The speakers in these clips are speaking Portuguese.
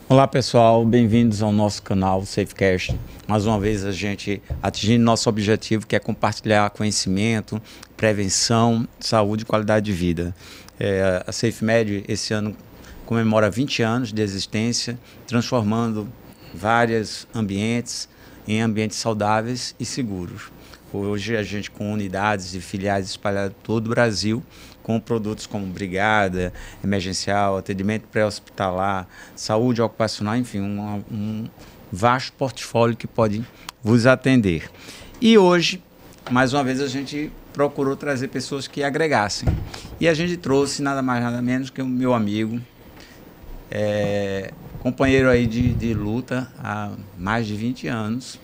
Olá pessoal, bem-vindos ao nosso canal SafeCast. Mais uma vez a gente atingindo nosso objetivo, que é compartilhar conhecimento, prevenção, saúde e qualidade de vida. A SafeMed esse ano comemora 20 anos de existência, transformando vários ambientes em ambientes saudáveis e seguros. Hoje a gente com unidades e filiais espalhadas por todo o Brasil, com produtos como brigada, emergencial, atendimento pré-hospitalar, saúde ocupacional, enfim, um vasto portfólio que pode vos atender. E hoje, mais uma vez, a gente procurou trazer pessoas que agregassem. E a gente trouxe nada mais nada menos que o meu amigo, companheiro aí de luta há mais de 20 anos,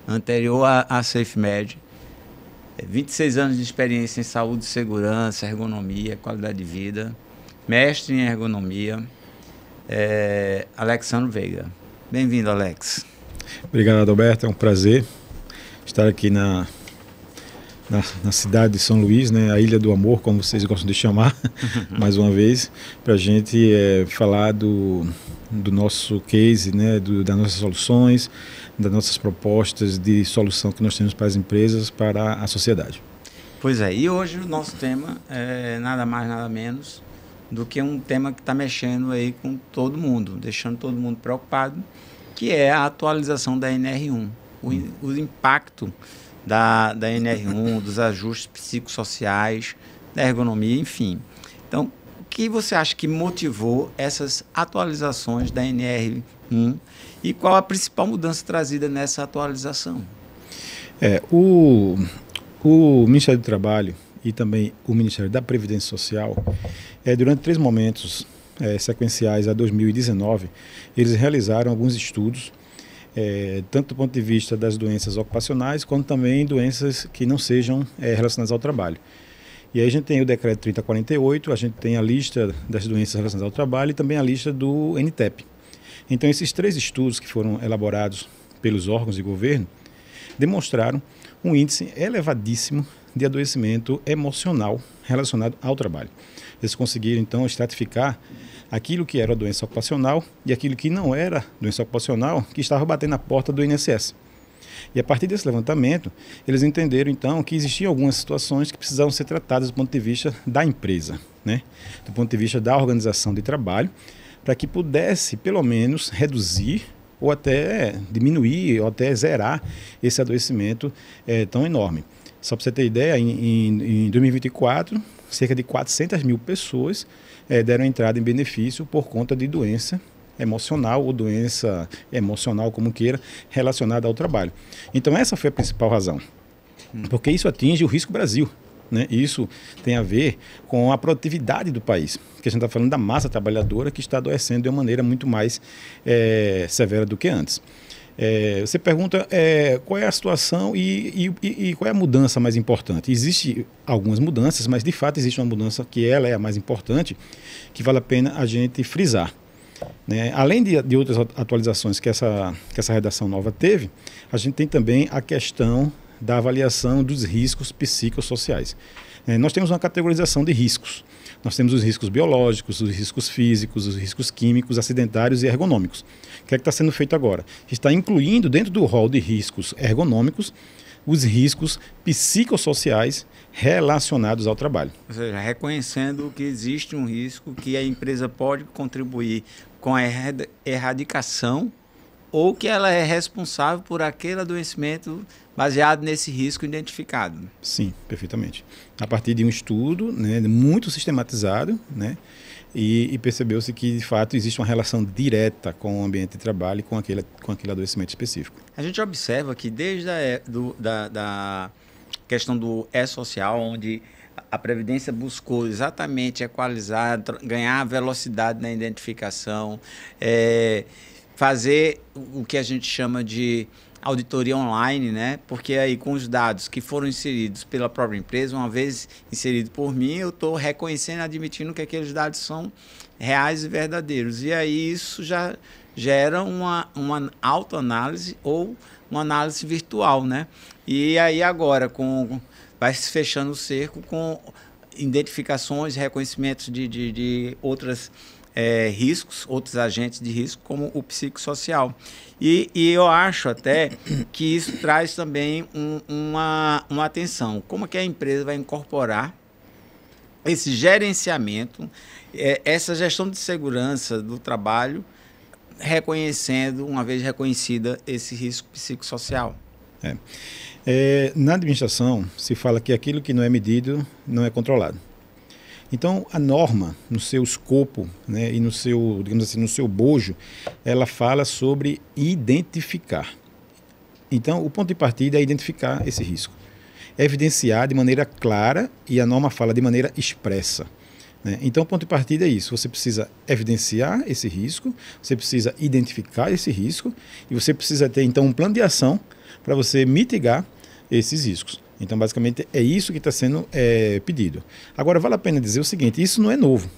anterior à SafeMed, 26 anos de experiência em saúde, segurança, ergonomia, qualidade de vida, mestre em ergonomia, Alexandre Veiga. Bem-vindo, Alex. Obrigado, Adalberto. É um prazer estar aqui na cidade de São Luís, né? A Ilha do Amor, como vocês gostam de chamar, mais uma vez, para a gente falar do nosso case, né? Das nossas soluções, das nossas propostas de solução que nós temos para as empresas, para a sociedade. Pois é, e hoje o nosso tema é nada mais, nada menos do que um tema que está mexendo aí com todo mundo, deixando todo mundo preocupado, que é a atualização da NR1, o impacto da NR1, dos ajustes psicossociais, da ergonomia, enfim. Então, o que você acha que motivou essas atualizações da NR1 e qual a principal mudança trazida nessa atualização? O Ministério do Trabalho e também o Ministério da Previdência Social, durante 3 momentos sequenciais a 2019, eles realizaram alguns estudos, tanto do ponto de vista das doenças ocupacionais, quanto também doenças que não sejam relacionadas ao trabalho. E aí a gente tem o decreto 3048, a gente tem a lista das doenças relacionadas ao trabalho e também a lista do NTEP. Então esses 3 estudos que foram elaborados pelos órgãos de governo demonstraram um índice elevadíssimo de adoecimento emocional relacionado ao trabalho. Eles conseguiram então estratificar aquilo que era a doença ocupacional e aquilo que não era doença ocupacional, que estava batendo na porta do INSS. E a partir desse levantamento, eles entenderam então que existiam algumas situações que precisavam ser tratadas do ponto de vista da empresa, né? Do ponto de vista da organização de trabalho, para que pudesse pelo menos reduzir ou até diminuir ou até zerar esse adoecimento tão enorme. Só para você ter ideia, em 2024, cerca de 400 mil pessoas deram entrada em benefício por conta de doença emocional ou doença emocional, como queira, relacionada ao trabalho. Então essa foi a principal razão, porque isso atinge o risco Brasil, né? Isso tem a ver com a produtividade do país, que a gente está falando da massa trabalhadora que está adoecendo de uma maneira muito mais severa do que antes. Você pergunta qual é a situação e qual é a mudança mais importante. Existem algumas mudanças, mas de fato existe uma mudança que ela é a mais importante, que vale a pena a gente frisar, né? Além de outras atualizações que essa redação nova teve, a gente tem também a questão da avaliação dos riscos psicossociais. Nós temos uma categorização de riscos. Nós temos os riscos biológicos, os riscos físicos, os riscos químicos, acidentários e ergonômicos. O que é que está sendo feito agora? Está incluindo dentro do rol de riscos ergonômicos os riscos psicossociais relacionados ao trabalho. Ou seja, reconhecendo que existe um risco, que a empresa pode contribuir com a erradicação ou que ela é responsável por aquele adoecimento baseado nesse risco identificado. Sim, perfeitamente. A partir de um estudo, né, muito sistematizado, né, e percebeu-se que, de fato, existe uma relação direta com o ambiente de trabalho e com aquele adoecimento específico. A gente observa que desde da questão do E-Social, onde a Previdência buscou exatamente equalizar, ganhar velocidade na identificação, fazer o que a gente chama de auditoria online, né? Porque aí com os dados que foram inseridos pela própria empresa, uma vez inserido por mim, eu estou reconhecendo e admitindo que aqueles dados são reais e verdadeiros. E aí isso já gera uma autoanálise ou uma análise virtual, né? E aí agora vai se fechando o cerco com identificações, reconhecimentos de outras riscos, outros agentes de risco, como o psicossocial. E eu acho até que isso traz também uma atenção. Como que a empresa vai incorporar esse gerenciamento, essa gestão de segurança do trabalho, reconhecendo, uma vez reconhecida, esse risco psicossocial? Na administração, se fala que aquilo que não é medido não é controlado. Então, a norma, no seu escopo, né, e no seu, digamos assim, no seu bojo, ela fala sobre identificar. Então, o ponto de partida é identificar esse risco. Evidenciar de maneira clara, e a norma fala de maneira expressa, né? Então, o ponto de partida é isso. Você precisa evidenciar esse risco, você precisa identificar esse risco, e você precisa ter, então, um plano de ação para você mitigar esses riscos. Então, basicamente, é isso que está sendo pedido. Agora, vale a pena dizer o seguinte, isso não é novo.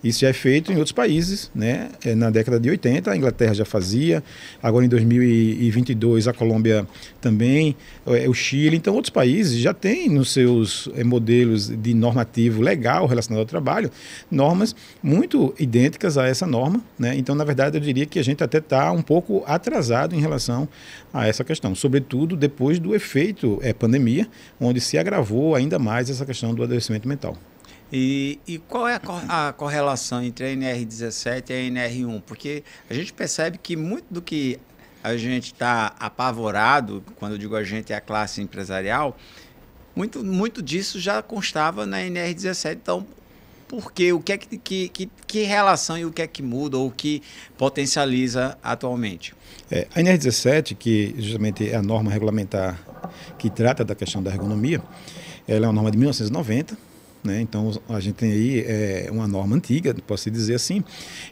Isso já é feito em outros países, né? Na década de 80, a Inglaterra já fazia, agora em 2022 a Colômbia também, o Chile. Então, outros países já têm nos seus modelos de normativo legal relacionado ao trabalho, normas muito idênticas a essa norma, né? Então, na verdade, eu diria que a gente até está um pouco atrasado em relação a essa questão, sobretudo depois do efeito pandemia, onde se agravou ainda mais essa questão do adoecimento mental. E qual é a correlação entre a NR17 e a NR1? Porque a gente percebe que muito do que a gente está apavorado, quando eu digo a gente é a classe empresarial, muito disso já constava na NR17. Então, por quê? O que é que relação e o que é que muda ou que potencializa atualmente? A NR17, que justamente é a norma regulamentar que trata da questão da ergonomia, ela é uma norma de 1990, né? Então, a gente tem aí uma norma antiga, posso dizer assim,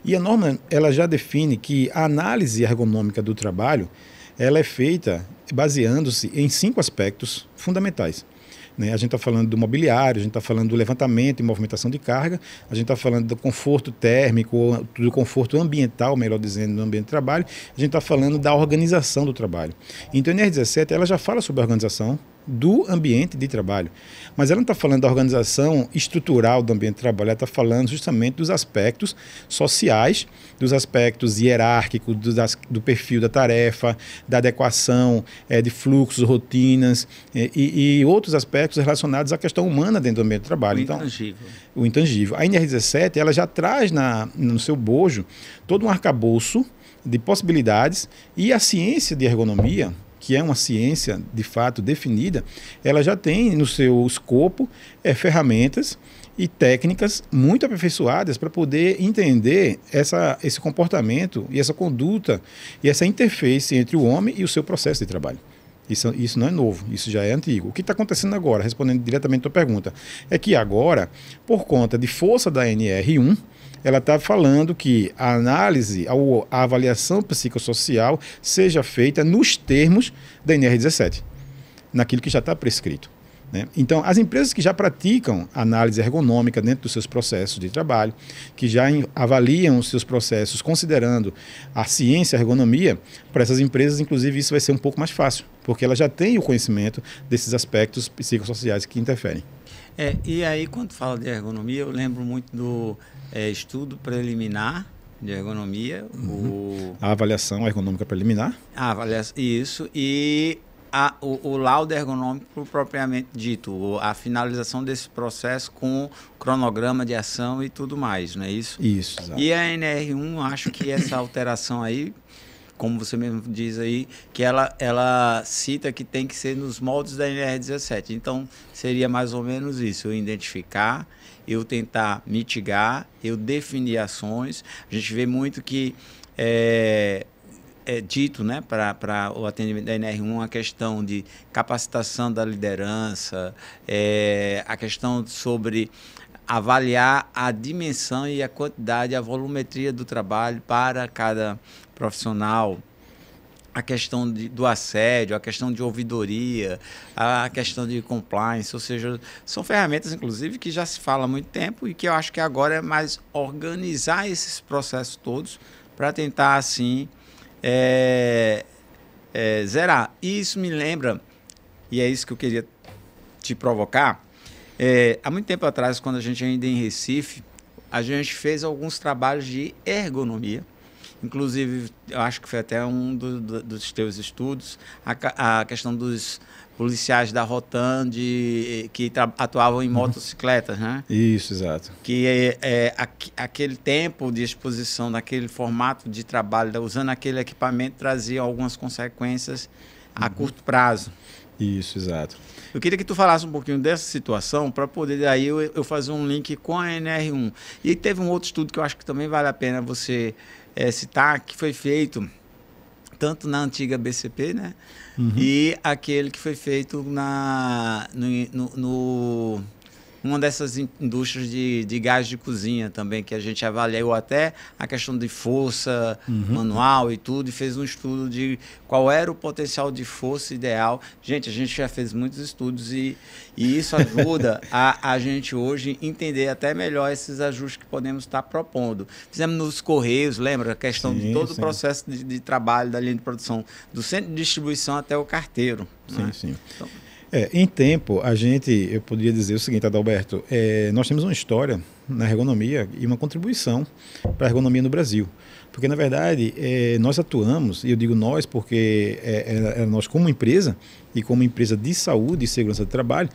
e a norma ela já define que a análise ergonômica do trabalho ela é feita baseando-se em 5 aspectos fundamentais. Né? A gente está falando do mobiliário, a gente está falando do levantamento e movimentação de carga, a gente está falando do conforto térmico, do conforto ambiental, melhor dizendo, no ambiente de trabalho, a gente está falando da organização do trabalho. Então, a NR17 ela já fala sobre a organização do ambiente de trabalho, mas ela não está falando da organização estrutural do ambiente de trabalho, ela está falando justamente dos aspectos sociais, dos aspectos hierárquicos, do perfil da tarefa, da adequação de fluxos, rotinas e outros aspectos relacionados à questão humana dentro do ambiente de trabalho. O intangível. Então, o intangível. A NR17 ela já traz no seu bojo todo um arcabouço de possibilidades e a ciência de ergonomia, que é uma ciência de fato definida, ela já tem no seu escopo ferramentas e técnicas muito aperfeiçoadas para poder entender esse comportamento e essa conduta e essa interface entre o homem e o seu processo de trabalho. Isso não é novo, isso já é antigo. O que está acontecendo agora, respondendo diretamente a tua pergunta, é que agora, por conta de força da NR1, ela está falando que a análise, a avaliação psicossocial seja feita nos termos da NR17, naquilo que já está prescrito. Né? Então, as empresas que já praticam análise ergonômica dentro dos seus processos de trabalho, que já avaliam os seus processos considerando a ciência, a ergonomia, para essas empresas, inclusive, isso vai ser um pouco mais fácil, porque elas já têm o conhecimento desses aspectos psicossociais que interferem. E aí, quando fala de ergonomia, eu lembro muito do estudo preliminar de ergonomia. A avaliação ergonômica preliminar. A avaliação, isso. E o laudo ergonômico propriamente dito, a finalização desse processo com cronograma de ação e tudo mais, não é isso? Isso, exato. E a NR1, acho que essa alteração aí, como você mesmo diz aí, que ela cita que tem que ser nos moldes da NR17. Então, seria mais ou menos isso, eu identificar, eu tentar mitigar, eu definir ações. A gente vê muito que é dito, né, para o atendimento da NR1 a questão de capacitação da liderança, a questão sobre avaliar a dimensão e a quantidade, a volumetria do trabalho para cada profissional, a questão do assédio, a questão de ouvidoria, a questão de compliance, ou seja, são ferramentas, inclusive, que já se fala há muito tempo e que eu acho que agora é mais organizar esses processos todos para tentar, assim, zerar. E isso me lembra, e é isso que eu queria te provocar, há muito tempo atrás, quando a gente ainda em Recife, a gente fez alguns trabalhos de ergonomia. Inclusive, eu acho que foi até um dos teus estudos, a questão dos policiais da Rotan que atuavam em motocicletas, né? Isso, exato. Que aquele tempo de exposição, naquele formato de trabalho, usando aquele equipamento, trazia algumas consequências a curto prazo. Isso, exato. Eu queria que tu falasse um pouquinho dessa situação para poder aí eu fazer um link com a NR1. E teve um outro estudo que eu acho que também vale a pena você citar, que foi feito tanto na antiga BCP, né? E aquele que foi feito numa dessas indústrias de gás de cozinha também, que a gente avaliou até a questão de força manual e tudo, e fez um estudo de qual era o potencial de força ideal. Gente, a gente já fez muitos estudos e isso ajuda a gente hoje entender até melhor esses ajustes que podemos estar propondo. Fizemos nos Correios, lembra? A questão de todo o processo de trabalho da linha de produção, do centro de distribuição até o carteiro. Sim, né? sim. Então, Em tempo, eu poderia dizer o seguinte, Adalberto, nós temos uma história na ergonomia e uma contribuição para a ergonomia no Brasil. Porque, na verdade, nós atuamos, e eu digo nós porque nós como empresa, e como empresa de saúde e segurança do trabalho,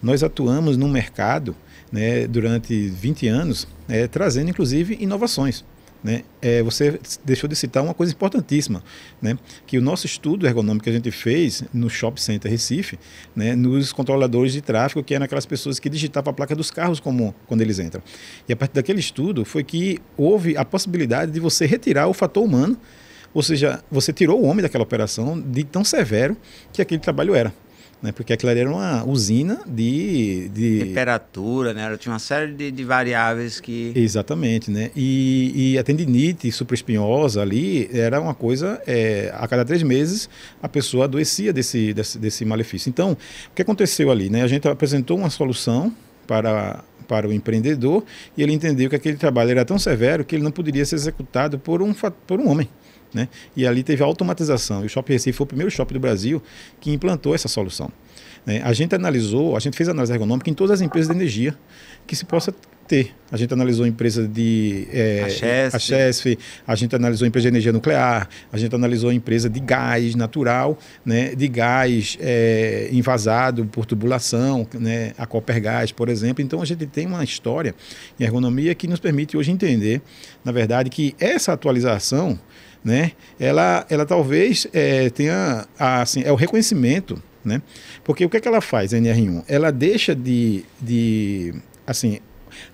nós atuamos no mercado, né, durante 20 anos, trazendo, inclusive, inovações. Né? Você deixou de citar uma coisa importantíssima, né? Que o nosso estudo ergonômico que a gente fez no Shopping Center Recife, né, nos controladores de tráfego, que eram aquelas pessoas que digitavam a placa dos carros quando eles entram. E a partir daquele estudo foi que houve a possibilidade de você retirar o fator humano, ou seja, você tirou o homem daquela operação de tão severo que aquele trabalho era. Né, porque aquilo ali era uma usina de temperatura, né? Tinha uma série de variáveis que... Exatamente, né? E a tendinite supraespinhosa ali era uma coisa, a cada 3 meses a pessoa adoecia desse malefício. Então, o que aconteceu ali, né? A gente apresentou uma solução para o empreendedor e ele entendeu que aquele trabalho era tão severo que ele não poderia ser executado por um homem. Né? E ali teve a automatização. E o Shopping Recife foi o primeiro shopping do Brasil que implantou essa solução. Né? A gente fez análise ergonômica em todas as empresas de energia que se possa ter. A gente analisou a empresa de a Chesf, a gente analisou a empresa de energia nuclear, a gente analisou a empresa de gás natural, né? De gás envasado por tubulação, né? A Copergás, por exemplo. Então a gente tem uma história em ergonomia que nos permite hoje entender, na verdade, que essa atualização, né, ela talvez tenha, assim, o reconhecimento, né, porque o que é que ela faz, a NR1? Ela deixa assim,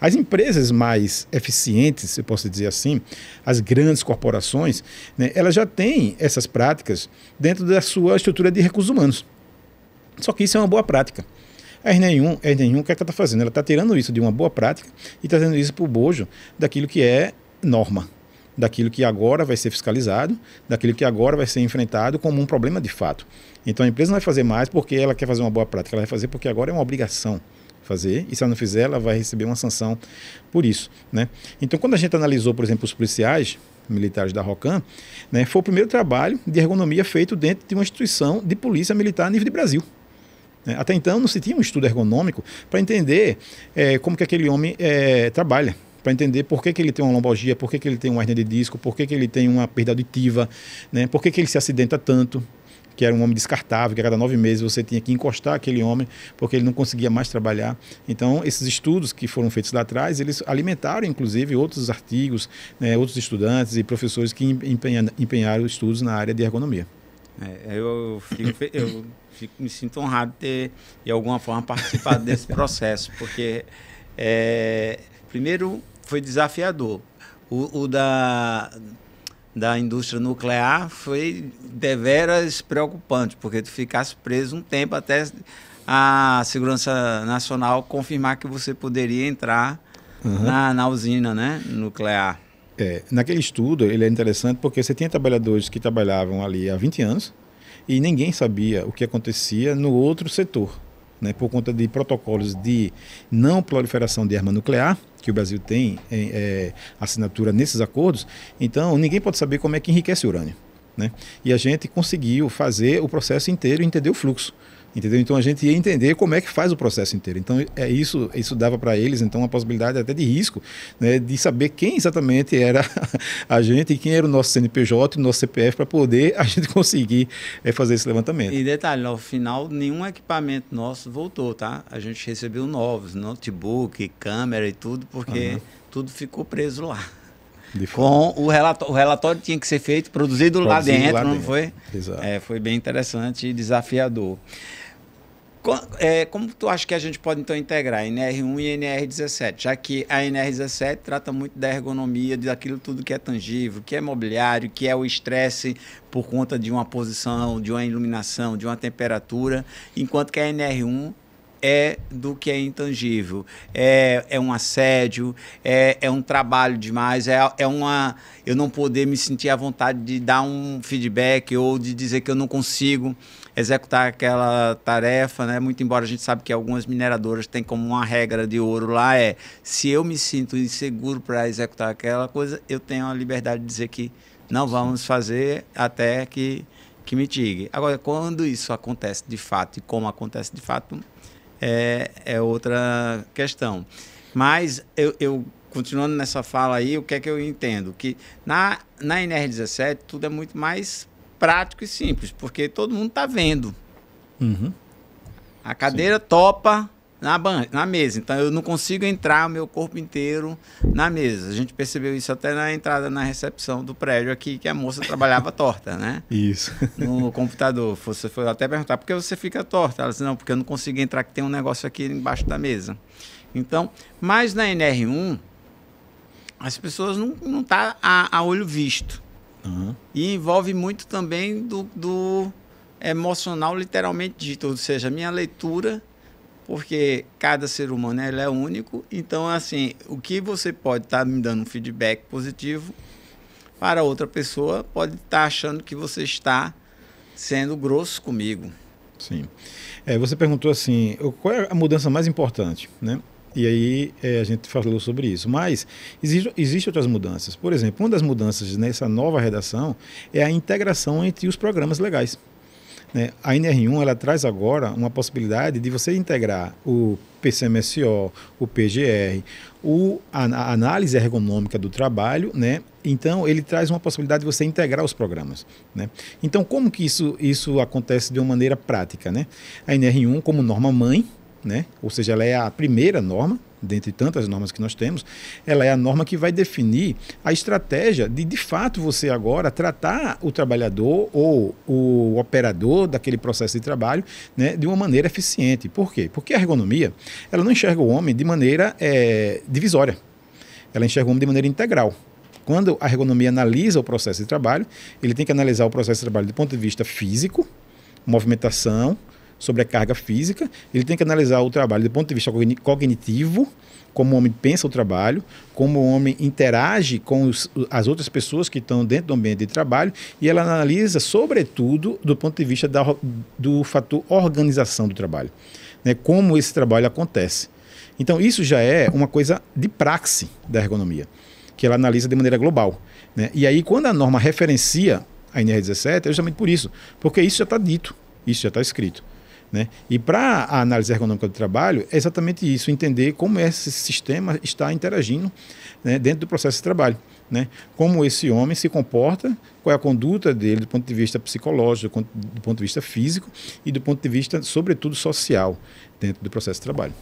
as empresas mais eficientes, eu posso dizer assim, as grandes corporações, né, elas já têm essas práticas dentro da sua estrutura de recursos humanos. Só que isso é uma boa prática. A NR1, o que é que ela está fazendo? Ela está tirando isso de uma boa prática e trazendo isso para o bojo daquilo que é norma, daquilo que agora vai ser fiscalizado, daquilo que agora vai ser enfrentado como um problema de fato. Então a empresa não vai fazer mais porque ela quer fazer uma boa prática, ela vai fazer porque agora é uma obrigação fazer, e se ela não fizer, ela vai receber uma sanção por isso. Né? Então quando a gente analisou, por exemplo, os policiais militares da ROCAM, né, foi o primeiro trabalho de ergonomia feito dentro de uma instituição de polícia militar a nível de Brasil. Até então não se tinha um estudo ergonômico para entender como que aquele homem trabalha, para entender por que ele tem uma lombalgia, por que ele tem uma hernia de disco, por que ele tem uma perda auditiva, né? Por que ele se acidenta tanto, que era um homem descartável, que a cada 9 meses você tinha que encostar aquele homem, porque ele não conseguia mais trabalhar. Então, esses estudos que foram feitos lá atrás, eles alimentaram, inclusive, outros artigos, né, outros estudantes e professores que empenharam estudos na área de ergonomia. Eu me sinto honrado de ter, de alguma forma, participado desse processo, porque, primeiro, foi desafiador. O da indústria nuclear foi deveras preocupante, porque tu ficasse preso um tempo até a Segurança Nacional confirmar que você poderia entrar na usina, né, nuclear. Naquele estudo, ele é interessante porque você tinha trabalhadores que trabalhavam ali há 20 anos e ninguém sabia o que acontecia no outro setor. Né, por conta de protocolos de não proliferação de arma nuclear, que o Brasil tem assinatura nesses acordos, então ninguém pode saber como é que enriquece o urânio. né? E a gente conseguiu fazer o processo inteiro e entender o fluxo. Entendeu? Então a gente ia entender como é que faz o processo inteiro. Então isso dava para eles então uma possibilidade até de risco, né, de saber quem exatamente era a gente e quem era o nosso CNPJ, o nosso CPF, para poder a gente conseguir fazer esse levantamento. E detalhe, no final nenhum equipamento nosso voltou, tá? A gente recebeu novos, notebook, câmera e tudo, porque tudo ficou preso lá. Com o relatório tinha que ser feito, produzido lá dentro, não foi? Exato. Foi bem interessante e desafiador. Como tu acha que a gente pode, então, integrar NR1 e NR17? Já que a NR17 trata muito da ergonomia, daquilo tudo que é tangível, que é mobiliário, que é o estresse por conta de uma posição, de uma iluminação, de uma temperatura, enquanto que a NR1 é do que é intangível, é um assédio, é um trabalho demais, eu não poder me sentir à vontade de dar um feedback ou de dizer que eu não consigo executar aquela tarefa, né? Muito embora a gente sabe que algumas mineradoras têm como uma regra de ouro lá, se eu me sinto inseguro para executar aquela coisa, eu tenho a liberdade de dizer que não vamos fazer até que mitigue. Agora, quando isso acontece de fato e como acontece de fato, é outra questão. Mas eu continuando nessa fala aí, o que é que eu entendo? Que na NR17 tudo é muito mais prático e simples, porque todo mundo está vendo. A cadeira topa na mesa, então eu não consigo entrar o meu corpo inteiro na mesa. A gente percebeu isso até na entrada na recepção do prédio aqui, que a moça trabalhava torta, né? Isso. No computador. Você foi até perguntar, por que você fica torta? Ela disse, não, porque eu não consigo entrar, que tem um negócio aqui embaixo da mesa. Então, mas na NR1, as pessoas não tá a olho visto. E envolve muito também do emocional, literalmente dito, ou seja, a minha leitura, porque cada ser humano é único. Então, assim, o que você pode estar me dando um feedback positivo, para outra pessoa pode estar achando que você está sendo grosso comigo. Sim. Você perguntou assim, qual é a mudança mais importante, né? E aí a gente falou sobre isso. Mas existem outras mudanças. Por exemplo, uma das mudanças nessa nova redação é a integração entre os programas legais. Né? A NR1 ela traz agora uma possibilidade de você integrar o PCMSO, o PGR, a análise ergonômica do trabalho, né? Então ele traz uma possibilidade de você integrar os programas, né? Então como que isso acontece de uma maneira prática, né? A NR1 como norma mãe, né? Ou seja, ela é a primeira norma, dentre tantas normas que nós temos, ela é a norma que vai definir a estratégia de fato, você agora tratar o trabalhador ou o operador daquele processo de trabalho, né, de uma maneira eficiente. Por quê? Porque a ergonomia, ela não enxerga o homem de maneira divisória, ela enxerga o homem de maneira integral. Quando a ergonomia analisa o processo de trabalho, ele tem que analisar o processo de trabalho do ponto de vista físico, movimentação, sobrecarga física, ele tem que analisar o trabalho do ponto de vista cognitivo, como o homem pensa o trabalho, como o homem interage com as outras pessoas que estão dentro do ambiente de trabalho, e ela analisa, sobretudo, do ponto de vista do fator organização do trabalho, né, como esse trabalho acontece. Então, isso já é uma coisa de praxe da ergonomia, que ela analisa de maneira global, né? E aí, quando a norma referencia a NR17, é justamente por isso, porque isso já está dito, isso já está escrito. Né? E para a análise ergonômica do trabalho, é exatamente isso, entender como esse sistema está interagindo, né, dentro do processo de trabalho. Né? Como esse homem se comporta, qual é a conduta dele do ponto de vista psicológico, do ponto de vista físico e do ponto de vista, sobretudo, social, dentro do processo de trabalho.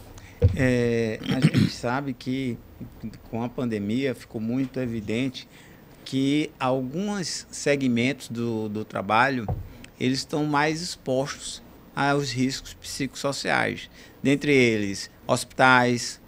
A gente sabe que com a pandemia ficou muito evidente que alguns segmentos do trabalho eles estão mais expostos aos riscos psicossociais, dentre eles hospitais,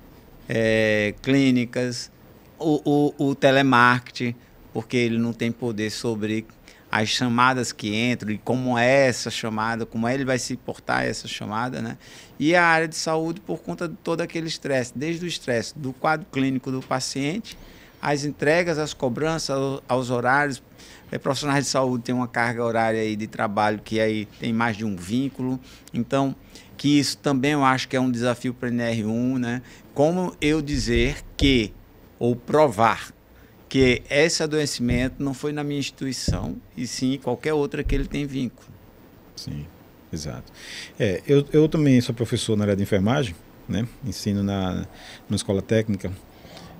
clínicas, o telemarketing, porque ele não tem poder sobre as chamadas que entram e como é essa chamada, como ele vai se portar essa chamada, né? E a área de saúde por conta de todo aquele estresse, desde o estresse do quadro clínico do paciente, as entregas, as cobranças, aos horários. Profissionais de saúde têm uma carga horária aí de trabalho que aí tem mais de um vínculo, então que isso também eu acho que é um desafio para a NR1, né? Como eu dizer que, ou provar que esse adoecimento não foi na minha instituição, e sim qualquer outra que ele tem vínculo. Sim, exato. Eu também sou professor na área de enfermagem, né? Ensino numa escola técnica,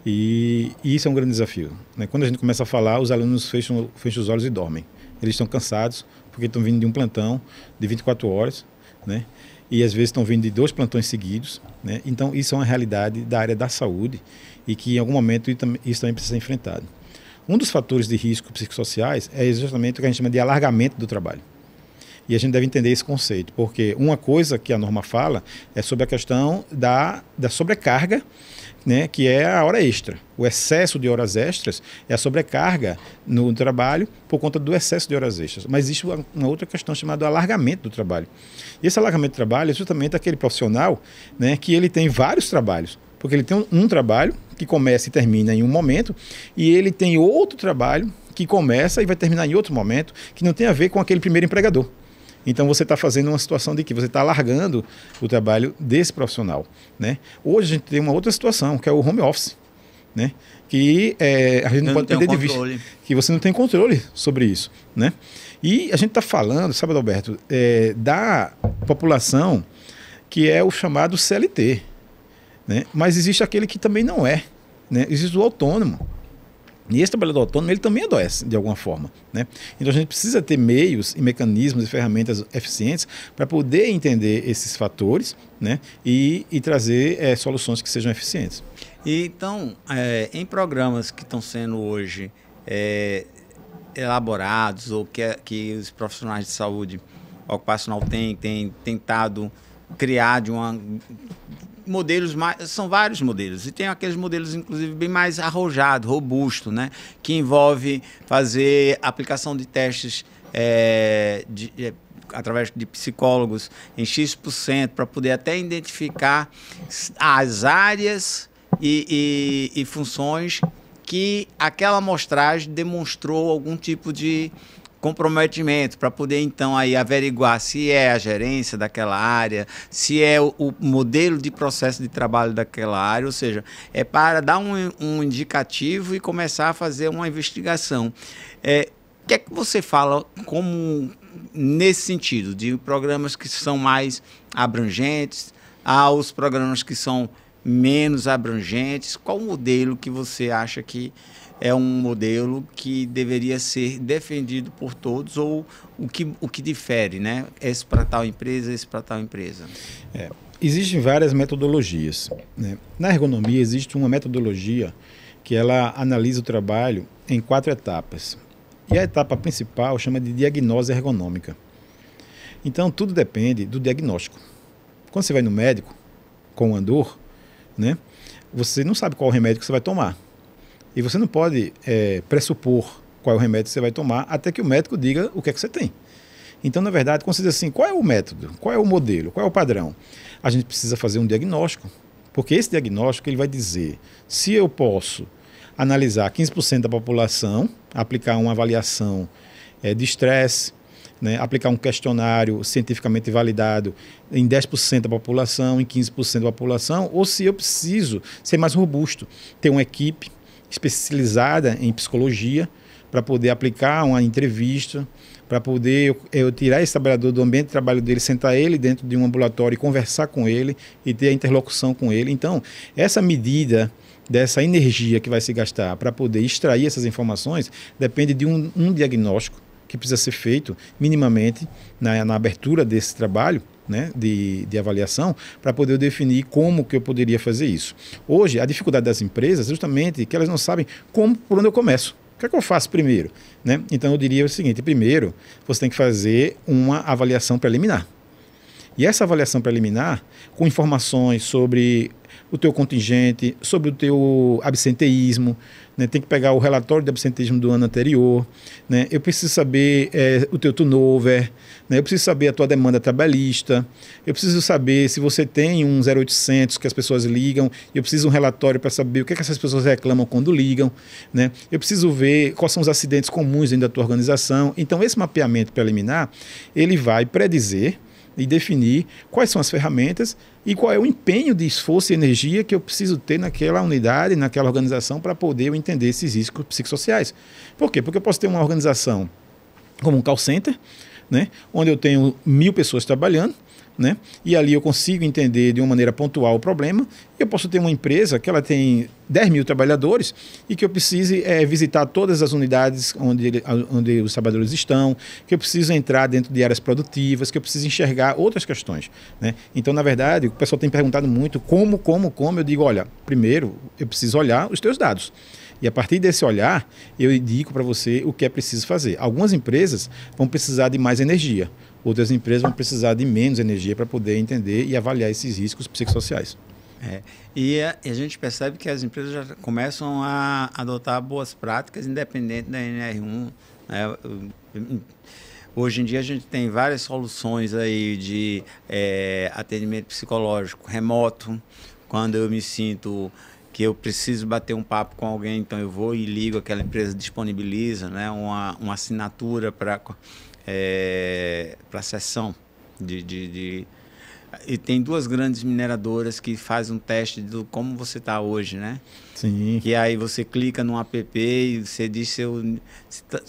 e isso é um grande desafio, né? Quando a gente começa a falar, os alunos fecham os olhos e dormem. Eles estão cansados porque estão vindo de um plantão de 24 horas, né? E às vezes estão vindo de 2 plantões seguidos, né? Então isso é uma realidade da área da saúde e que em algum momento isso também precisa ser enfrentado. Um dos fatores de risco psicossociais é justamente o que a gente chama de alargamento do trabalho. E a gente deve entender esse conceito, porque uma coisa que a norma fala é sobre a questão da sobrecarga, né, que é a hora extra. O excesso de horas extras é a sobrecarga no trabalho por conta do excesso de horas extras. Mas existe uma outra questão chamada alargamento do trabalho. E esse alargamento do trabalho é justamente aquele profissional, né, que ele tem vários trabalhos. Porque ele tem um trabalho que começa e termina em um momento, e ele tem outro trabalho que começa e vai terminar em outro momento, que não tem a ver com aquele primeiro empregador. Então você está fazendo uma situação de que você está alargando o trabalho desse profissional, né? Hoje a gente tem uma outra situação, que é o home office, né? Que a gente não pode perder de vista, que você não tem controle sobre isso, né? E a gente está falando, sabe, Alberto, da população que é o chamado CLT, né? Mas existe aquele que também não é, né? Existe o autônomo. E esse trabalhador autônomo, ele também adoece de alguma forma, né? Então a gente precisa ter meios e mecanismos e ferramentas eficientes para poder entender esses fatores, né? E trazer soluções que sejam eficientes. E então, em programas que estão sendo hoje elaborados ou que os profissionais de saúde ocupacional têm tentado criar de uma... modelos são vários modelos e tem aqueles modelos inclusive bem mais arrojado, robusto, né, que envolve fazer aplicação de testes através de psicólogos em X% para poder até identificar as áreas e funções que aquela amostragem demonstrou algum tipo de comprometimento, para poder então aí averiguar se é a gerência daquela área, se é o modelo de processo de trabalho daquela área, ou seja, é para dar um indicativo e começar a fazer uma investigação. O que é que você fala como nesse sentido, de programas que são mais abrangentes aos programas que são menos abrangentes? Qual o modelo que você acha que é um modelo que deveria ser defendido por todos, ou o que difere, né? Esse para tal empresa, esse para tal empresa? Existem várias metodologias, né? Na ergonomia existe uma metodologia que ela analisa o trabalho em 4 etapas. E a etapa principal chama de diagnose ergonômica. Então tudo depende do diagnóstico. Quando você vai no médico com uma dor, né, você não sabe qual o remédio que você vai tomar. E você não pode pressupor qual é o remédio que você vai tomar até que o médico diga o que é que você tem. Então, na verdade, quando você diz assim, qual é o método, qual é o modelo, qual é o padrão? A gente precisa fazer um diagnóstico, porque esse diagnóstico ele vai dizer se eu posso analisar 15% da população, aplicar uma avaliação de estresse, né, aplicar um questionário cientificamente validado em 10% da população, em 15% da população, ou se eu preciso ser mais robusto, ter uma equipe especializada em psicologia para poder aplicar uma entrevista, para poder eu tirar esse trabalhador do ambiente de trabalho dele, sentar ele dentro de um ambulatório e conversar com ele e ter a interlocução com ele. Então, essa medida dessa energia que vai se gastar para poder extrair essas informações depende de um diagnóstico que precisa ser feito minimamente na abertura desse trabalho, né, de avaliação, para poder definir como que eu poderia fazer isso. Hoje, a dificuldade das empresas é justamente que elas não sabem por onde eu começo. O que é que eu faço primeiro? Né? Então, eu diria o seguinte, primeiro, você tem que fazer uma avaliação preliminar. E essa avaliação preliminar, com informações sobre o teu contingente, sobre o teu absenteísmo, né? Tem que pegar o relatório de absenteísmo do ano anterior, né? Eu preciso saber o teu turnover, né? Eu preciso saber a tua demanda trabalhista, eu preciso saber se você tem um 0800 que as pessoas ligam, eu preciso de um relatório para saber o que essas pessoas reclamam quando ligam, né? Eu preciso ver quais são os acidentes comuns dentro da tua organização. Então, esse mapeamento preliminar, ele vai predizer, e definir quais são as ferramentas e qual é o empenho de esforço e energia que eu preciso ter naquela unidade, naquela organização, para poder eu entender esses riscos psicossociais. Por quê? Porque eu posso ter uma organização como um call center, né, onde eu tenho 1.000 pessoas trabalhando, né, e ali eu consigo entender de uma maneira pontual o problema. Eu posso ter uma empresa que ela tem 10.000 trabalhadores e que eu precise visitar todas as unidades onde os trabalhadores estão, que eu preciso entrar dentro de áreas produtivas, que eu preciso enxergar outras questões, né? Então, na verdade, o pessoal tem perguntado muito como. Eu digo, olha, primeiro eu preciso olhar os teus dados. E a partir desse olhar, eu indico para você o que é preciso fazer. Algumas empresas vão precisar de mais energia, outras empresas vão precisar de menos energia para poder entender e avaliar esses riscos psicossociais. E a gente percebe que as empresas já começam a adotar boas práticas, independente da NR1. Né? Hoje em dia a gente tem várias soluções aí de atendimento psicológico remoto. Quando eu me sinto que eu preciso bater um papo com alguém, então eu vou e ligo, aquela empresa disponibiliza, né, uma assinatura para sessão E tem 2 grandes mineradoras que fazem um teste de como você está hoje, né? Sim. E aí você clica no app e você diz se eu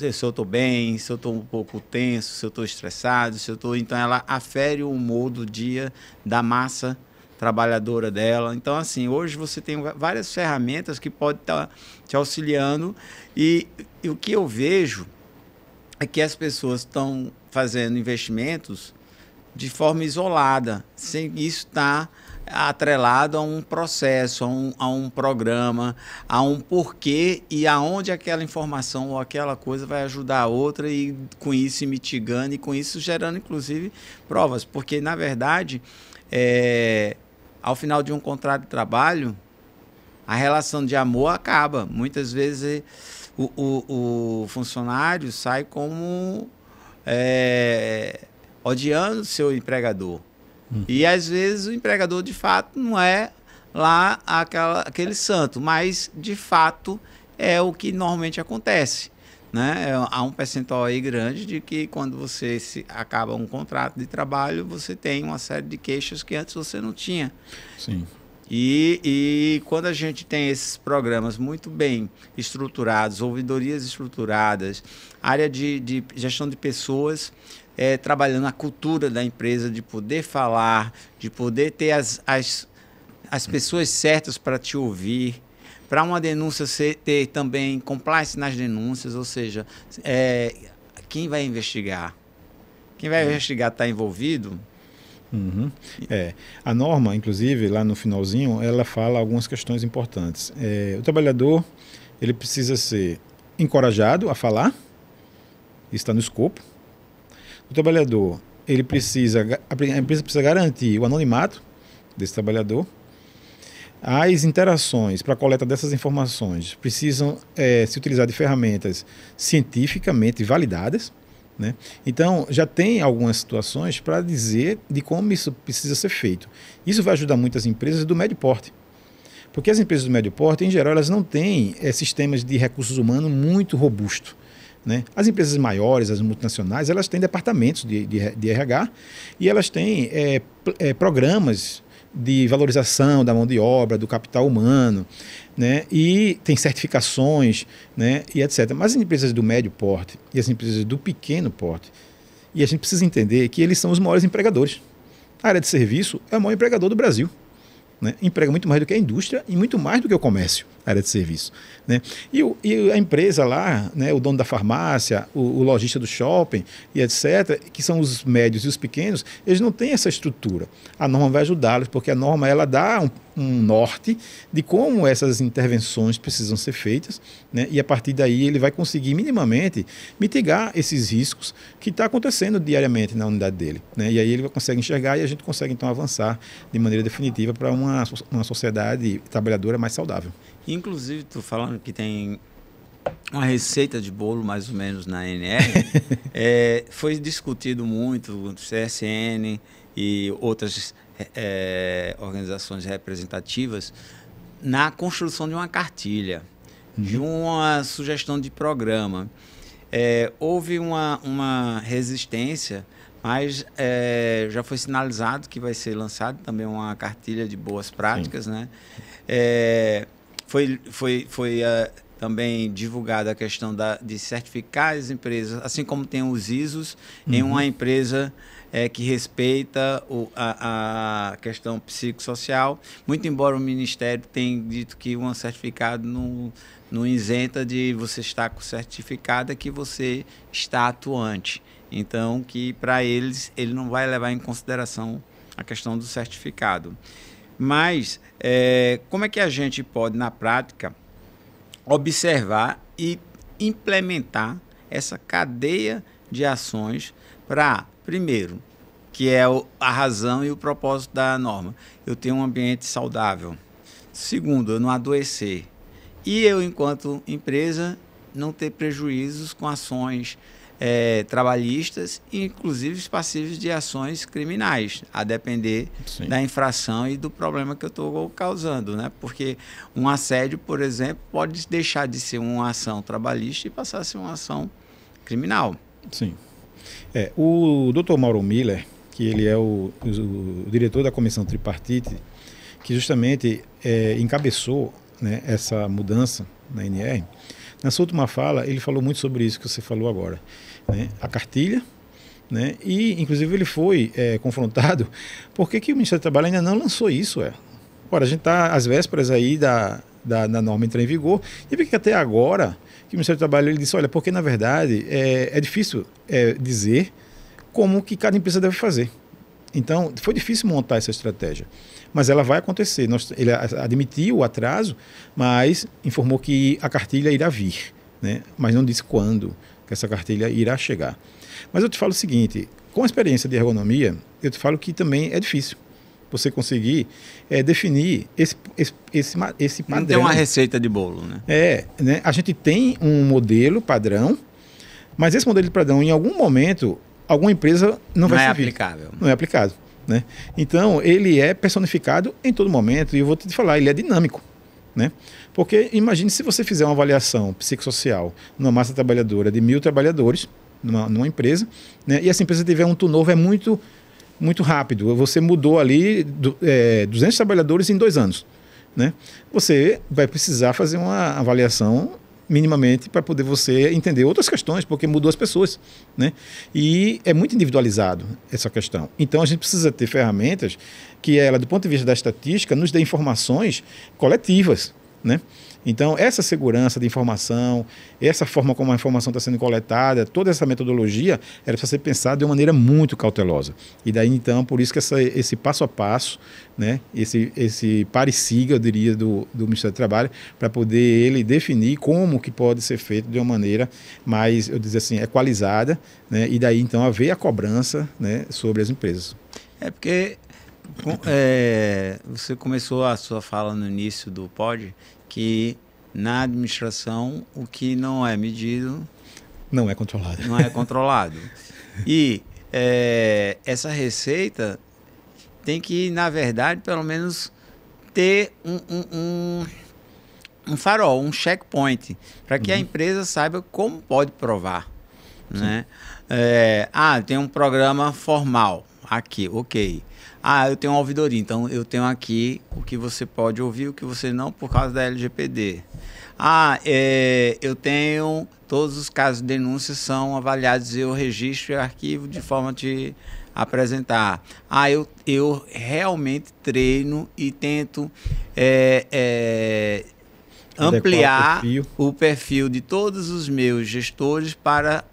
estou bem, se eu estou um pouco tenso, se eu estou estressado, se eu estou... Então ela afere o humor do dia da massa trabalhadora dela. Então, assim, hoje você tem várias ferramentas que podem estar te auxiliando e o que eu vejo é que as pessoas estão fazendo investimentos de forma isolada, sem isso estar atrelado a um processo, a um programa, a um porquê e aonde aquela informação ou aquela coisa vai ajudar a outra e com isso mitigando e com isso gerando, inclusive, provas. Porque, na verdade, ao final de um contrato de trabalho, a relação de amor acaba. Muitas vezes o funcionário sai como odiando seu empregador. E às vezes o empregador de fato não é lá aquele santo, mas de fato é o que normalmente acontece, né? Há um percentual aí grande de que quando você acaba um contrato de trabalho, você tem uma série de queixas que antes você não tinha. Sim. E quando a gente tem esses programas muito bem estruturados, ouvidorias estruturadas, área de gestão de pessoas, trabalhando a cultura da empresa, de poder falar, de poder ter as pessoas certas para te ouvir, para uma denúncia ter também compliance nas denúncias, ou seja, quem vai investigar? Quem vai investigar está envolvido? Uhum. A norma, inclusive, lá no finalzinho, ela fala algumas questões importantes. O trabalhador, ele precisa ser encorajado a falar, isso está no escopo. O trabalhador, a empresa precisa garantir o anonimato desse trabalhador. As interações para a coleta dessas informações precisam se utilizar de ferramentas cientificamente validadas, né? Então, já tem algumas situações para dizer de como isso precisa ser feito. Isso vai ajudar muitas empresas do médio porte. Porque as empresas do médio porte, em geral, elas não têm sistemas de recursos humanos muito robustos, né? As empresas maiores, as multinacionais, elas têm departamentos de RH e elas têm programas de valorização da mão de obra, do capital humano, né? E tem certificações, né? E etc. Mas as empresas do médio porte e as empresas do pequeno porte, e a gente precisa entender que eles são os maiores empregadores. A área de serviço é o maior empregador do Brasil, né? Emprega muito mais do que a indústria e muito mais do que o comércio, a área de serviço, né? E a empresa lá, né, o dono da farmácia, o lojista do shopping e etc., que são os médios e os pequenos, eles não têm essa estrutura. A norma vai ajudá-los, porque a norma ela dá um norte de como essas intervenções precisam ser feitas, né? E a partir daí ele vai conseguir minimamente mitigar esses riscos que está acontecendo diariamente na unidade dele, né? E aí ele consegue enxergar e a gente consegue então avançar de maneira definitiva para uma sociedade trabalhadora mais saudável. Inclusive, tu falando que tem uma receita de bolo mais ou menos na NR, foi discutido muito o CSN e outras organizações representativas na construção de uma cartilha, de uma sugestão de programa. Houve uma resistência Mas já foi sinalizado que vai ser lançado também uma cartilha de boas práticas, né? Foi também divulgada a questão de certificar as empresas, assim como tem os ISOs, em uma empresa que respeita a questão psicossocial, muito embora o Ministério tenha dito que um certificado não isenta de você estar com certificado, é que você está atuante. Então, que para eles, ele não vai levar em consideração a questão do certificado. Mas, como é que a gente pode, na prática, observar e implementar essa cadeia de ações para, primeiro, que é a razão e o propósito da norma, eu tenho um ambiente saudável. Segundo, eu não adoecer. E eu, enquanto empresa, não ter prejuízos com ações trabalhistas, inclusive passíveis de ações criminais, a depender Sim. da infração e do problema que eu estou causando, né? Porque um assédio, por exemplo, pode deixar de ser uma ação trabalhista e passar a ser uma ação criminal. Sim. O Dr. Mauro Miller, que ele é o diretor da comissão tripartite, que justamente encabeçou, né, essa mudança na NR, na sua última fala, ele falou muito sobre isso que você falou agora, né? A cartilha, né? E, inclusive, ele foi confrontado por que o Ministério do Trabalho ainda não lançou isso. Ora, a gente está às vésperas aí da norma entrar em vigor, e por que até agora que o Ministério do Trabalho ele disse, olha, porque, na verdade, é difícil dizer como que cada empresa deve fazer. Então, foi difícil montar essa estratégia. Mas ela vai acontecer. Ele admitiu o atraso, mas informou que a cartilha irá vir, né? Mas não disse quando que essa cartilha irá chegar. Mas eu te falo o seguinte, com a experiência de ergonomia, eu te falo que também é difícil você conseguir definir esse padrão. Não tem uma receita de bolo, né? Né? A gente tem um modelo padrão, mas esse modelo de padrão, em algum momento, alguma empresa não vai servir. Aplicável. Não é aplicável. Né? Então, ele é personificado em todo momento, e eu vou te falar, ele é dinâmico. Né? Porque imagine se você fizer uma avaliação psicossocial numa massa trabalhadora de 1.000 trabalhadores, numa empresa, né? E essa empresa tiver um turnover muito, muito rápido, você mudou ali 200 trabalhadores em 2 anos. Né? Você vai precisar fazer uma avaliação minimamente para poder você entender outras questões, porque mudou as pessoas, né? E é muito individualizado essa questão. Então, a gente precisa ter ferramentas que ela, do ponto de vista da estatística, nos dê informações coletivas, né? Então, essa segurança de informação, essa forma como a informação está sendo coletada, toda essa metodologia, era para ser pensada de uma maneira muito cautelosa. E daí, então, por isso que esse passo a passo, né, esse pare e siga, eu diria, do Ministério do Trabalho, para poder ele definir como que pode ser feito de uma maneira mais, eu dizer assim, equalizada, né, e daí, então, haver a cobrança, né, sobre as empresas. Porque você começou a sua fala no início do pod, que na administração o que não é medido não é controlado. Não é controlado. E essa receita tem que, na verdade, pelo menos ter um farol, um checkpoint, para que a empresa saiba como pode provar. Né? Tem um programa formal aqui, ok. Eu tenho uma ouvidoria, então eu tenho aqui o que você pode ouvir, o que você não, por causa da LGPD. Eu tenho todos os casos de denúncia são avaliados, eu registro e arquivo de forma a te apresentar. Eu realmente treino e tento ampliar o perfil de todos os meus gestores para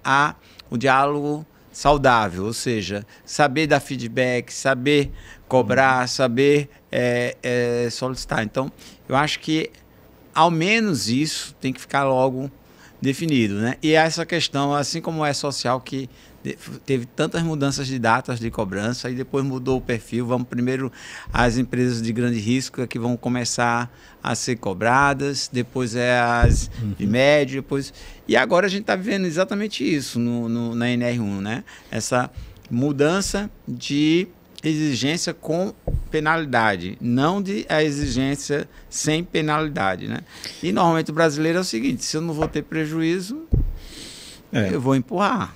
o diálogo saudável, ou seja, saber dar feedback, saber cobrar, saber solicitar. Então, eu acho que ao menos isso tem que ficar logo definido, né? E essa questão, assim como é social, que teve tantas mudanças de datas de cobrança e depois mudou o perfil. Vamos primeiro as empresas de grande risco que vão começar a ser cobradas, depois as de médio, depois... E agora a gente está vivendo exatamente isso na NR1, né? Essa mudança de exigência com penalidade, não de a exigência sem penalidade, né? E normalmente o brasileiro é o seguinte, se eu não vou ter prejuízo, eu vou empurrar.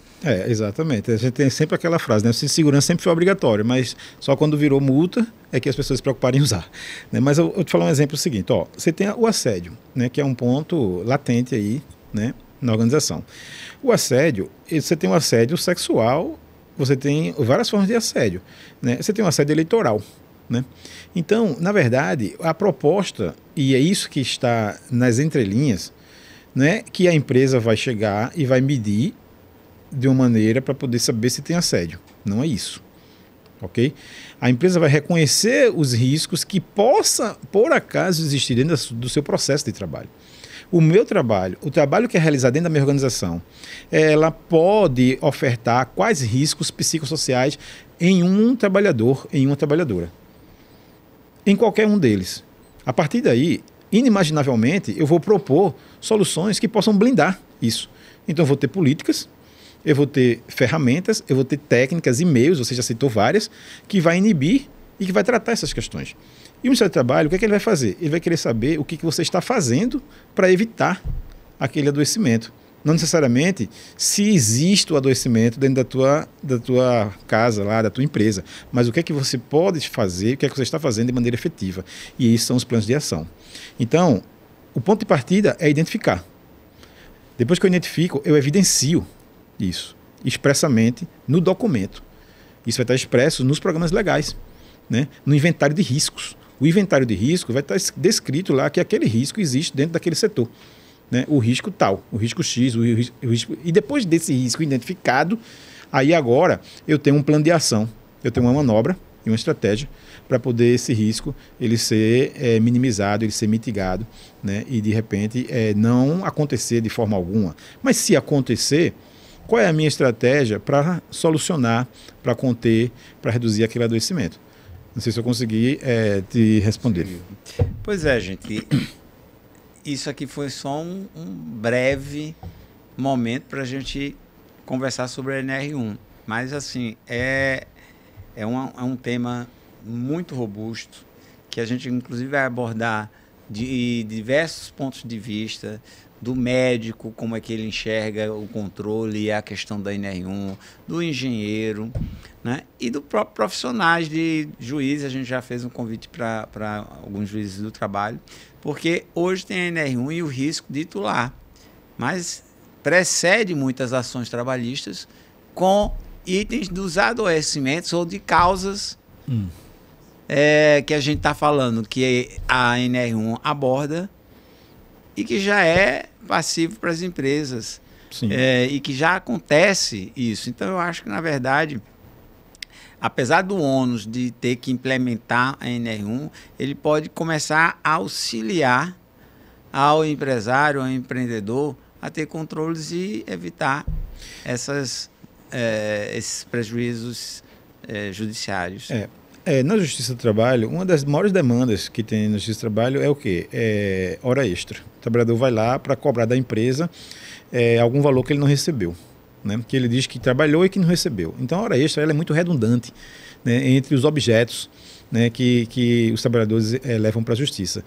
Exatamente. A gente tem sempre aquela frase, né? O cinto de segurança sempre foi obrigatório, mas só quando virou multa é que as pessoas se preocuparam em usar. Né? Mas eu te falar um exemplo seguinte, ó, você tem o assédio, né? Que é um ponto latente aí, né? Na organização. O assédio, você tem o assédio sexual, você tem várias formas de assédio, né? Você tem o assédio eleitoral, né? Então, na verdade, a proposta, e é isso que está nas entrelinhas, né? Que a empresa vai chegar e vai medir de uma maneira para poder saber se tem assédio. Não é isso. Ok? A empresa vai reconhecer os riscos que possa, por acaso, existir dentro do seu processo de trabalho. O meu trabalho, o trabalho que é realizado dentro da minha organização, ela pode ofertar quais riscos psicossociais em um trabalhador, em uma trabalhadora. Em qualquer um deles. A partir daí, inimaginavelmente, eu vou propor soluções que possam blindar isso. Então, eu vou ter políticas, eu vou ter ferramentas, eu vou ter técnicas e meios, você já citou várias, que vai inibir e que vai tratar essas questões. E o Ministério do Trabalho, o que é que ele vai fazer? Ele vai querer saber o que você está fazendo para evitar aquele adoecimento. Não necessariamente se existe o adoecimento dentro da tua casa, lá, da tua empresa, mas o que é que você pode fazer, o que é que você está fazendo de maneira efetiva. E esses são os planos de ação. Então, o ponto de partida é identificar. Depois que eu identifico, eu evidencio isso expressamente no documento. Isso vai estar expresso nos programas legais, né? No inventário de riscos. O inventário de risco vai estar descrito lá que aquele risco existe dentro daquele setor, né? O risco tal, o risco X, o risco... E depois desse risco identificado, aí agora eu tenho um plano de ação, eu tenho uma manobra e uma estratégia para poder esse risco ele ser minimizado, ele ser mitigado, né? E de repente não acontecer de forma alguma. Mas se acontecer, qual é a minha estratégia para solucionar, para conter, para reduzir aquele adoecimento? Não sei se eu consegui te responder. Pois é, gente. Isso aqui foi só um breve momento para a gente conversar sobre a NR1. Mas, assim, é um tema muito robusto, que a gente, inclusive, vai abordar de diversos pontos de vista, do médico, como é que ele enxerga o controle e a questão da NR1, do engenheiro, né? E do próprio profissionais de juízes. A gente já fez um convite para alguns juízes do trabalho, porque hoje tem a NR1 e o risco de titular, mas precede muitas ações trabalhistas com itens dos adoecimentos ou de causas que a gente está falando, que a NR1 aborda e que já é passivo para as empresas. E que já acontece isso. Então, eu acho que, na verdade, apesar do ônus de ter que implementar a NR1, ele pode começar a auxiliar ao empresário, ao empreendedor, a ter controles e evitar esses prejuízos judiciários. Na Justiça do Trabalho, uma das maiores demandas que tem na Justiça do Trabalho é o quê? Hora extra. O trabalhador vai lá para cobrar da empresa algum valor que ele não recebeu, né? Que ele diz que trabalhou e que não recebeu. Então, a hora extra ela é muito redundante, né, entre os objetos, né, que os trabalhadores levam para a Justiça.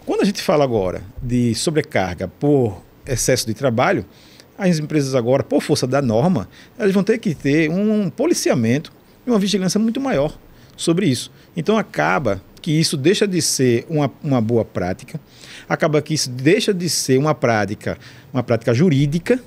Quando a gente fala agora de sobrecarga por excesso de trabalho, as empresas agora, por força da norma, elas vão ter que ter um policiamento e uma vigilância muito maior sobre isso. Então acaba que isso deixa de ser uma boa prática, acaba que isso deixa de ser uma prática jurídica,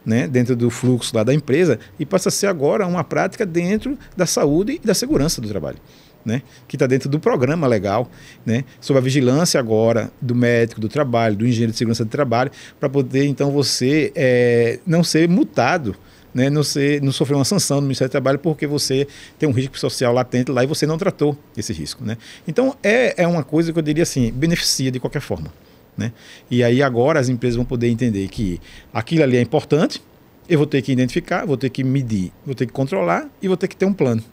né, dentro do fluxo lá da empresa, e passa a ser agora uma prática dentro da saúde e da segurança do trabalho, né, que está dentro do programa legal, né, sob a vigilância agora do médico do trabalho, do engenheiro de segurança do trabalho, para poder então você não ser multado, né, não sofrer uma sanção do Ministério do Trabalho porque você tem um risco social latente lá e você não tratou esse risco, né? Então, é uma coisa que eu diria assim, beneficia de qualquer forma, né? E aí agora as empresas vão poder entender que aquilo ali é importante, eu vou ter que identificar, vou ter que medir, vou ter que controlar e vou ter que ter um plano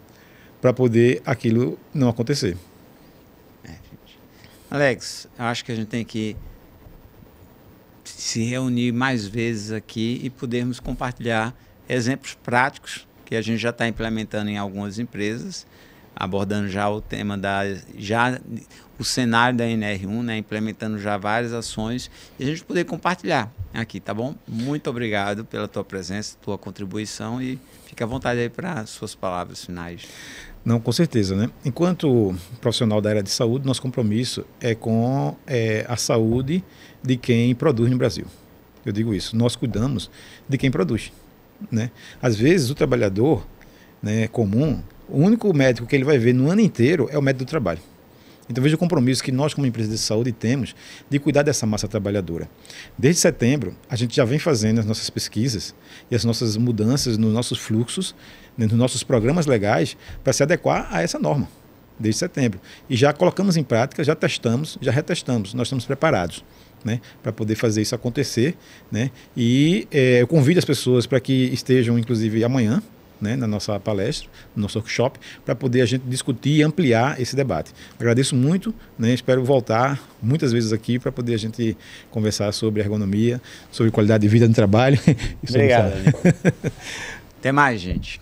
para poder aquilo não acontecer. Alex, eu acho que a gente tem que se reunir mais vezes aqui e podermos compartilhar exemplos práticos que a gente já está implementando em algumas empresas, abordando já o tema o cenário da NR1, né, implementando já várias ações e a gente poder compartilhar aqui, tá bom? Muito obrigado pela tua presença, tua contribuição e fica à vontade aí para suas palavras finais. Não, com certeza, né? Enquanto profissional da área de saúde, nosso compromisso é com a saúde de quem produz no Brasil. Eu digo isso, nós cuidamos de quem produz, né? Às vezes o trabalhador, né, comum, o único médico que ele vai ver no ano inteiro é o médico do trabalho. Então veja o compromisso que nós como empresa de saúde temos de cuidar dessa massa trabalhadora. Desde setembro, a gente já vem fazendo as nossas pesquisas e as nossas mudanças nos nossos fluxos, né, nos nossos programas legais para se adequar a essa norma, desde setembro. E já colocamos em prática, já testamos, já retestamos, nós estamos preparados, né, para poder fazer isso acontecer, né? E eu convido as pessoas para que estejam, inclusive, amanhã, né, na nossa palestra, no nosso workshop, para poder a gente discutir e ampliar esse debate. Agradeço muito, né, espero voltar muitas vezes aqui para poder a gente conversar sobre ergonomia, sobre qualidade de vida no trabalho. Obrigado. Até mais, gente.